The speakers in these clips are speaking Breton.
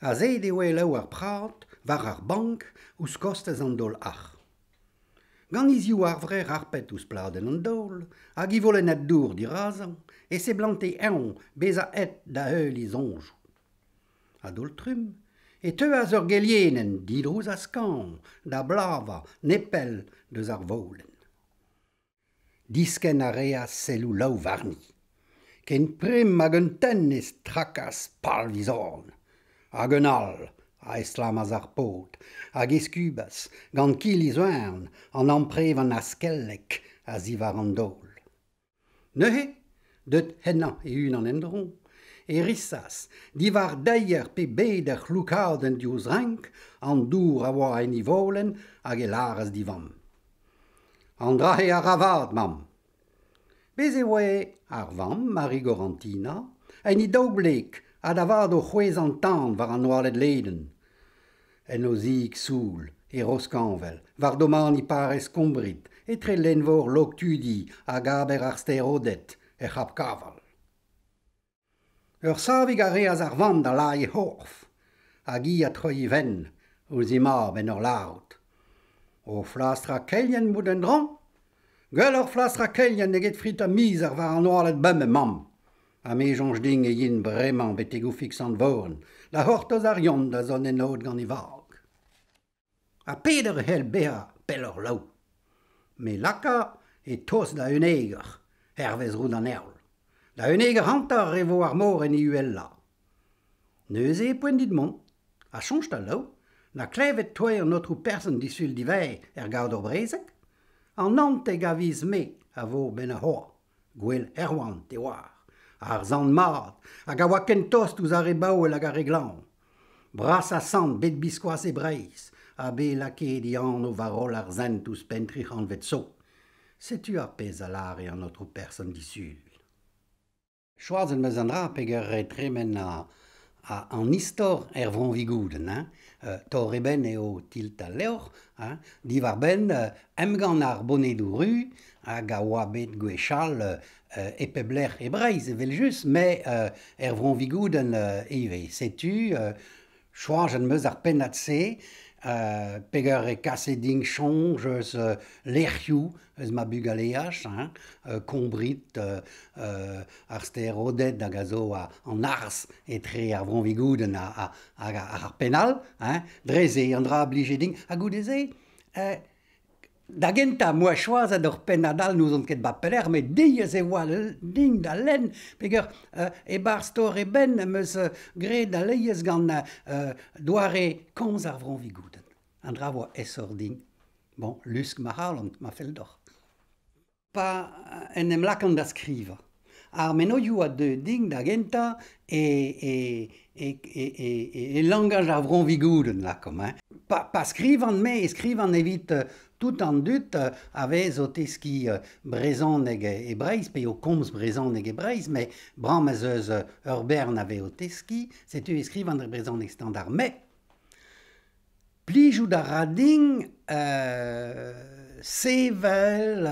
A zed e oe lau ar prat, war ar bank, ouz kostez an dol ar. Gant izioù ar vre arpet ouz pladen an dol, hag I volen et dour di razan, e se blante eon bez a et da heul I zonjou. A dol trum, e teu a ur gelienen didrouz a skan, da blava, nepel deus ar volen. Disken a rea selou lau varni. Ken prim hag un tennis trakas palvizorn. Hag un al, a eslamaz ar pot, hag eskubas, gant kili zoern, an amprev an askellek a zivar an dol. Neuhe, deut henna e un an endron, e rissas, divar deier pe beder chloukaden diouz rank, an dour a oa en I volen hag e laras divam. An drahe a ravad, mam. Bez e oe ar vam, Marie Gorantina, en I daoblek a davad o c'hwez an tan war an oalet leden. En o zig soul e roskanvel, war doman I parez kombrit, e tre lenvor loktudi a gaber ar sterodet e c'hap kaval. Ur savig a reaz ar vam da la e horf, hag I a troi ven, o zima ben ur laout. O flastra kelien mout en dran? Gwell ur flastra kelien eget frit a miz ar war an oalet bemme mam. A me jonj ding e yin bremañ bete go fixant voren, la hortoz ar yon da zon enod gant I vag. A peder hel beha pel ur lau. Me laka e tos da un eger, hervez roud an eol. Da un eger hantar revo ar mor en I uel la. Neuze e poent dit mont, a chanj ta lau, na klevet toer notre person disul divei gaud ur brezek, an ant e gaviz me a vo ben a hoa, gwell erwan te war. Ar zan mat, hag a oa ken tost ouz ar ebaouel hag ar reglan. Bras a sant bet biskoaz e breiz, a be lake di an o varol ar zent ouz pentrich an vet so. Setu ar pez a lare an notre person disul. Choazen meus an dra peger retremen an istor vron vigouden. Tor eben eo tilt al leor, divar ben emgant ar bonedou hag a oa bet gwechal e pebler e breiz evel just, me vron vigouden eve. Setu, choazen meus ar pennad se, peger e kase ding chonj eus lerc'hioù eus ma bugaleach, kombrit ar sterodet hag a zo an ars etre ar vron vigouden ar penal, dreze an dra oblige ding, a goudeze, da genta moa choazet ur pennadal nous on ket ba peler, me diez e oa ding da len, peger e bar stor e ben meus gre da leiez gant doare komz ar vron vigouden. An dra oa esor ding. Bon, lusk ma harlant, ma fel dor. Pa en em lakan da skriva. Ar menoioù a de ding da genta e langaj ar vron vigouden lakom. Pa skrivan me, skrivan evit tout an dut avez o teski brezon eg e breiz, pe o komz brezon eg e breiz, me bramez eus ur bern ave o teski, setu e skrivan ur brezon eg standard. Me, plijout a rading sevel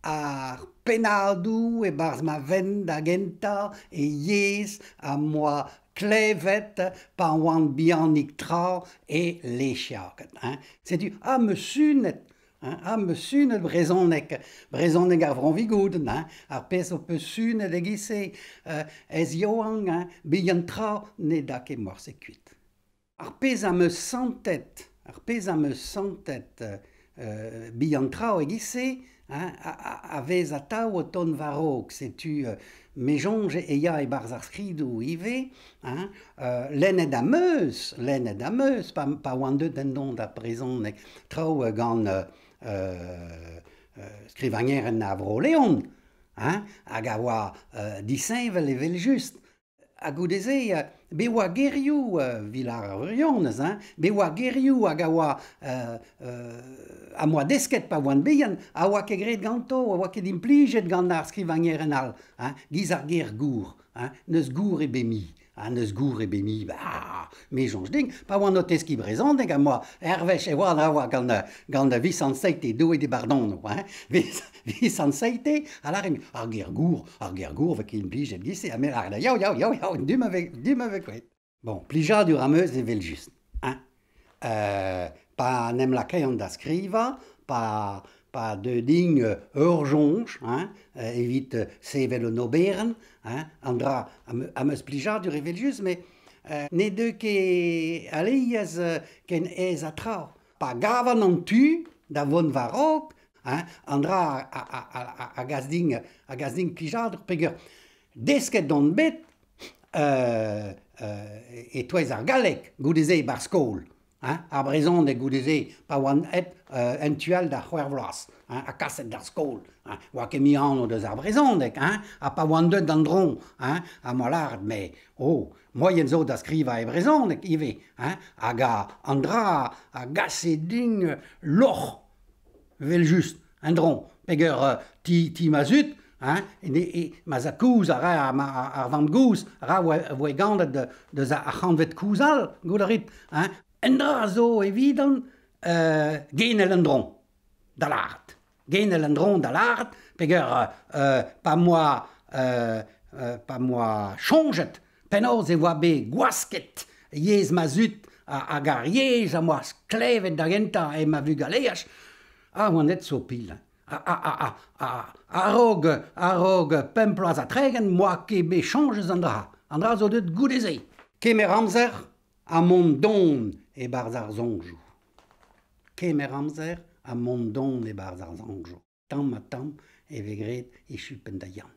ar penadou e barz ma ven da genta e yez a moa klevet pa oan bianik tra e lechiaket. Setu, me sunet, me sunet brezonek ar vron vigouden, ar pez o peus sunet e gise ez yoan bihan tra ne da ket moarse kuit. Ar pez a meus santet bihan tra e gise, a vez a tao o ton varok, setu me jonge e ya e barz ar skridou ive, lennet a meus, pa oan deut en don da prezon trao gant skrivanieren a vro leon, hag a oa diseñvel evel just. A goudeze, be oa gerioù vilar vrionez, be oa gerioù hag a oa a moa desket pa oan beien, a oa ket gret ganto, a oa ket implijet gant ar skrivanieren al, giz ar ger gour, neus gour e bemi. Neus gour e bemi, me jonj ding, pa oan o teski brezon, a moa ervech e oan a oa gant vis an seite do e de bardon, vis an seite, ar ger gour vek implijet gise, a me ar da yaou, dum avek kwet. Bon, plija du rameuse e vel just. Hein? Pa nem la kreion da skriva, pa de ding urjonj, hein? Evit sevel un oberen, hein? Andra am eus plija du vel just, mais ne de ket aleiez ken ez a trao. Pa gavan an tu da von varop, hein? Andra a gazding plijadur pegur desket don bet e toez ar galek goudeze bar skol. Hein? A brezon e goudeze pa oan et entual da c'hwer vlas, hein? A kaset d'ar skol. Hein? Oa ket mi an o deus ar brezon dek, hein? A pa oan deut d'an dron, hein? A moalard, me, oh, moyen zo da skriva e brezon dek ive, hein? Hag an dra a gase din loch vel just, un dron, peger ti mazut, hein? Ma a kouz a ra ar vant gouz, a ra voe gandet deus a c'hanvet kouzal, goudarit, hein? En dra zo evidon genel un dron, da lart. Genel un dron da lart, peger pa moa chonjet, penaos e oa be gwasket yez ma zut a gar yez a moa sklevet da genta e ma vu galeach, a oan net so pil. A rog pemploaz a tregen, moa ket be chanjez an dra. An dra zo deut goudeze. Kemer amzer a mont don e barz ar zonjou. Kemer amzer a mont don e barz ar zonjou. Tamm a tamm e vegret e chupen da yann.